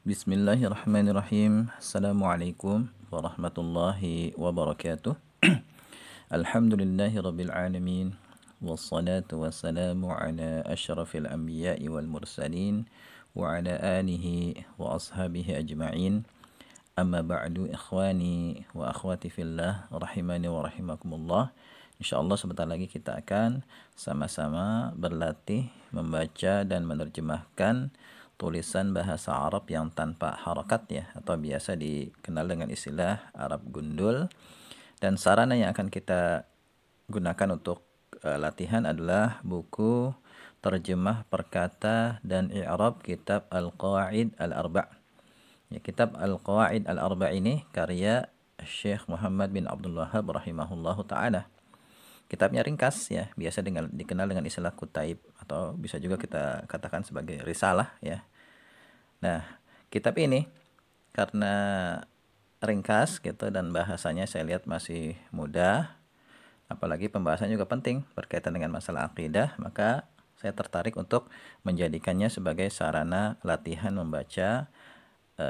Bismillahirrahmanirrahim. Assalamualaikum warahmatullahi wabarakatuh. Alhamdulillahi rabbil alamin. Wassalatu wassalamu ala asyrafil anbiya'i wal mursalin wa ala alihi wa ashabihi ajma'in. Amma ba'du, ikhwani wa akhwati fillah rahimani wa rahimakumullah. Insyaallah sebentar lagi kita akan sama-sama berlatih membaca dan menerjemahkan tulisan bahasa Arab yang tanpa harakat ya, atau biasa dikenal dengan istilah Arab gundul. Dan sarana yang akan kita gunakan untuk latihan adalah buku terjemah perkata dan i'rab kitab Al-Qawaid Al-Arba'. Ya, kitab Al-Qawaid Al-Arba' ini karya Syekh Muhammad bin Abdul Wahhab rahimahullahu taala. Kitabnya ringkas ya, biasa dikenal dengan istilah kutaib, atau bisa juga kita katakan sebagai risalah ya. Nah, kitab ini karena ringkas gitu dan bahasanya saya lihat masih mudah, apalagi pembahasannya juga penting berkaitan dengan masalah akidah, maka saya tertarik untuk menjadikannya sebagai sarana latihan membaca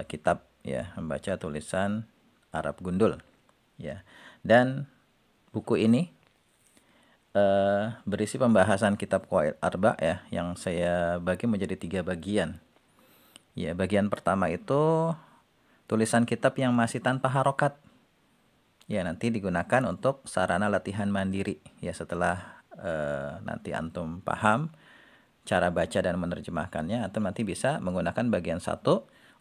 kitab ya, membaca tulisan Arab gundul ya. Dan buku ini berisi pembahasan kitab Qawaid Arba ya, yang saya bagi menjadi 3 bagian. Ya, bagian pertama itu tulisan kitab yang masih tanpa harokat. Ya, nanti digunakan untuk sarana latihan mandiri. Ya, setelah nanti antum paham cara baca dan menerjemahkannya, antum nanti bisa menggunakan bagian 1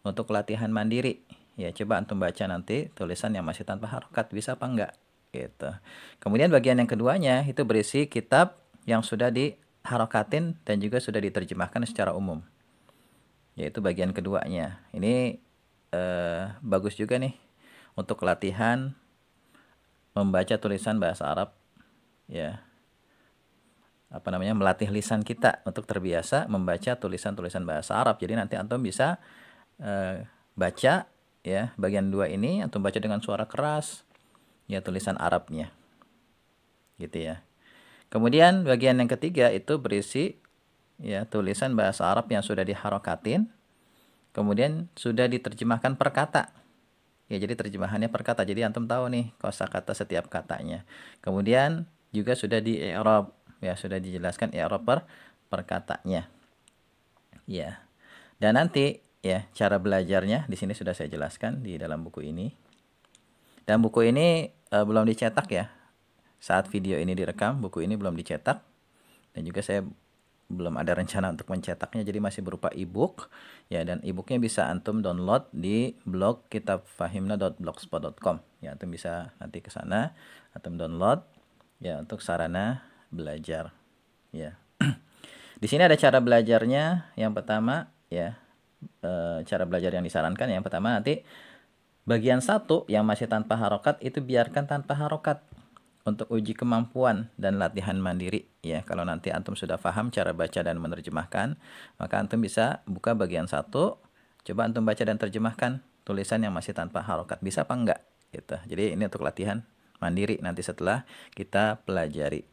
untuk latihan mandiri. Ya, coba antum baca nanti tulisan yang masih tanpa harokat, bisa apa enggak? Gitu. Kemudian bagian yang keduanya itu berisi kitab yang sudah diharokatin dan juga sudah diterjemahkan secara umum. Yaitu bagian keduanya. Ini bagus juga nih untuk latihan membaca tulisan bahasa Arab ya. Melatih lisan kita untuk terbiasa membaca tulisan-tulisan bahasa Arab. Jadi nanti antum bisa baca ya, bagian 2 ini antum baca dengan suara keras ya, tulisan Arabnya gitu ya. Kemudian bagian yang ketiga itu berisi ya tulisan bahasa Arab yang sudah diharokatin, kemudian sudah diterjemahkan per kata ya, jadi terjemahannya per kata, jadi antum tahu nih kosakata setiap katanya. Kemudian juga sudah di i'rab ya, sudah dijelaskan i'rab per katanya ya. Dan nanti ya cara belajarnya di sini sudah saya jelaskan di dalam buku ini. Dan buku ini belum dicetak ya. Saat video ini direkam, buku ini belum dicetak. Dan juga saya belum ada rencana untuk mencetaknya, jadi masih berupa e-book. Ya, dan e-booknya bisa antum download di blog kitabfahimna.blogspot.com. Ya, antum bisa nanti ke sana, antum download ya untuk sarana belajar. Ya. Di sini ada cara belajarnya. Yang pertama ya, cara belajar yang disarankan yang pertama nanti bagian 1 yang masih tanpa harokat itu biarkan tanpa harokat untuk uji kemampuan dan latihan mandiri ya. Kalau nanti antum sudah paham cara baca dan menerjemahkan, maka antum bisa buka bagian 1, coba antum baca dan terjemahkan tulisan yang masih tanpa harokat, bisa apa enggak gitu. Jadi ini untuk latihan mandiri nanti setelah kita pelajari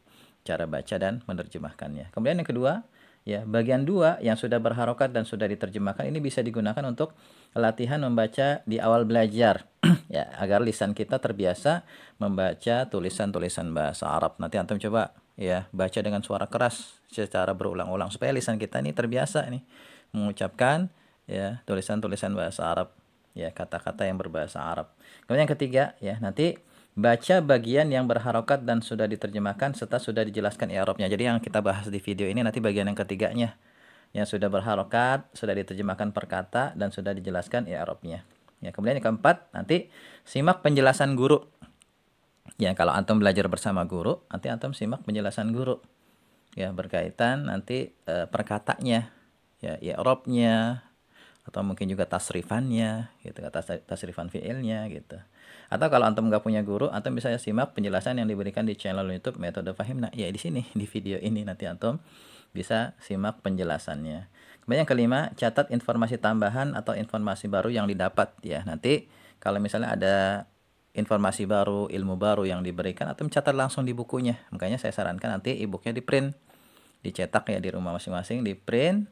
cara baca dan menerjemahkannya. Kemudian yang kedua ya, bagian 2 yang sudah berharokat dan sudah diterjemahkan ini bisa digunakan untuk latihan membaca di awal belajar ya, agar lisan kita terbiasa membaca tulisan-tulisan bahasa Arab. Nanti antum coba ya baca dengan suara keras secara berulang-ulang supaya lisan kita ini terbiasa nih mengucapkan ya tulisan-tulisan bahasa Arab ya, kata-kata yang berbahasa Arab. Kemudian yang ketiga ya, nanti baca bagian yang berharokat dan sudah diterjemahkan serta sudah dijelaskan i'rabnya. Jadi yang kita bahas di video ini nanti bagian yang ketiganya, yang sudah berharokat, sudah diterjemahkan per kata dan sudah dijelaskan i'rabnya. Ya, kemudian yang keempat, nanti simak penjelasan guru. Ya, kalau antum belajar bersama guru, nanti antum simak penjelasan guru. Ya, berkaitan nanti perkatanya, ya, i'rabnya, atau mungkin juga tasrifannya gitu, tasrifan fiilnya gitu. Atau kalau antum nggak punya guru, antum bisa simak penjelasan yang diberikan di channel YouTube Metode Fahimna. Ya, di sini di video ini nanti antum bisa simak penjelasannya. Kemudian yang kelima, catat informasi tambahan atau informasi baru yang didapat ya. Nanti kalau misalnya ada informasi baru, ilmu baru yang diberikan, antum catat langsung di bukunya. Makanya saya sarankan nanti e-booknya di print, dicetak ya di rumah masing-masing, di print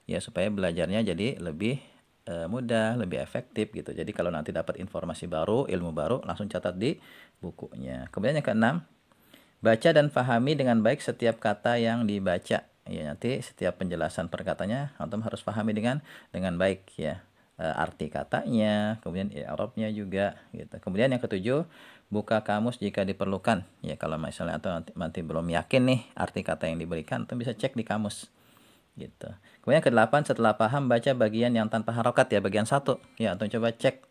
ya, supaya belajarnya jadi lebih mudah, lebih efektif gitu. Jadi kalau nanti dapat informasi baru, ilmu baru, langsung catat di bukunya. Kemudian yang keenam, baca dan pahami dengan baik setiap kata yang dibaca. Ya, nanti setiap penjelasan perkatanya antum harus pahami dengan baik ya. Arti katanya, kemudian i'rabnya juga gitu. Kemudian yang ketujuh, buka kamus jika diperlukan. Ya, kalau misalnya atau nanti belum yakin nih arti kata yang diberikan, antum bisa cek di kamus gitu. Kemudian kedelapan, setelah paham baca bagian yang tanpa harokat ya, bagian satu. Ya, antum coba cek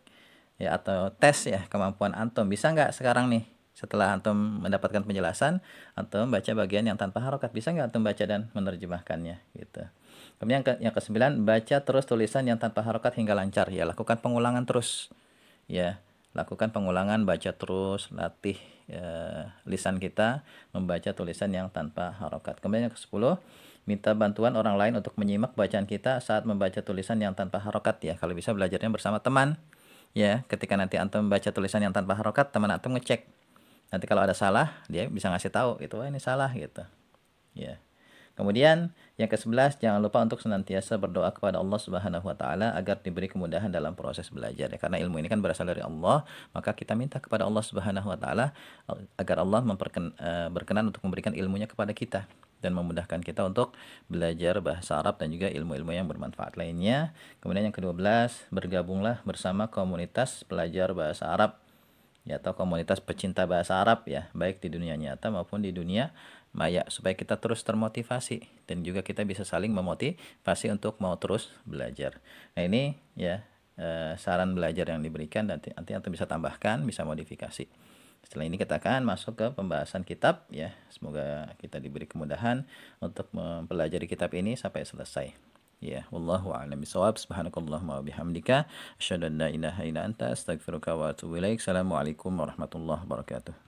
ya atau tes ya kemampuan antum. Bisa nggak sekarang nih setelah antum mendapatkan penjelasan, antum baca bagian yang tanpa harokat. Bisa nggak antum baca dan menerjemahkannya gitu. Kemudian yang kesembilan, baca terus tulisan yang tanpa harokat hingga lancar. Ya, lakukan pengulangan terus. Ya, lakukan pengulangan, baca terus, latih lisan kita membaca tulisan yang tanpa harokat. Kemudian yang ke-10, minta bantuan orang lain untuk menyimak bacaan kita saat membaca tulisan yang tanpa harokat ya. Kalau bisa belajarnya bersama teman. Ya, ketika nanti antum membaca tulisan yang tanpa harokat, teman antum ngecek. Nanti kalau ada salah, dia bisa ngasih tahu itu, ini salah gitu. Ya. Kemudian yang ke-11, jangan lupa untuk senantiasa berdoa kepada Allah Subhanahu wa taala agar diberi kemudahan dalam proses belajar ya. Karena ilmu ini kan berasal dari Allah, maka kita minta kepada Allah Subhanahu wa taala agar Allah berkenan untuk memberikan ilmunya kepada kita dan memudahkan kita untuk belajar bahasa Arab dan juga ilmu-ilmu yang bermanfaat lainnya. Kemudian yang ke-12, bergabunglah bersama komunitas pelajar bahasa Arab ya, atau komunitas pecinta bahasa Arab ya, baik di dunia nyata maupun di dunia maya, supaya kita terus termotivasi dan juga kita bisa saling memotivasi untuk mau terus belajar. Nah, ini ya saran belajar yang diberikan, nanti antum bisa tambahkan, bisa modifikasi. Setelah ini kita akan masuk ke pembahasan kitab ya. Semoga kita diberi kemudahan untuk mempelajari kitab ini sampai selesai. Ya, wallahu a'lam bishawab. Subhanakallahumma wa bihamdika asyhadu an la ilaha illa anta astaghfiruka wa atubu ilaik. Assalamualaikum warahmatullahi wabarakatuh.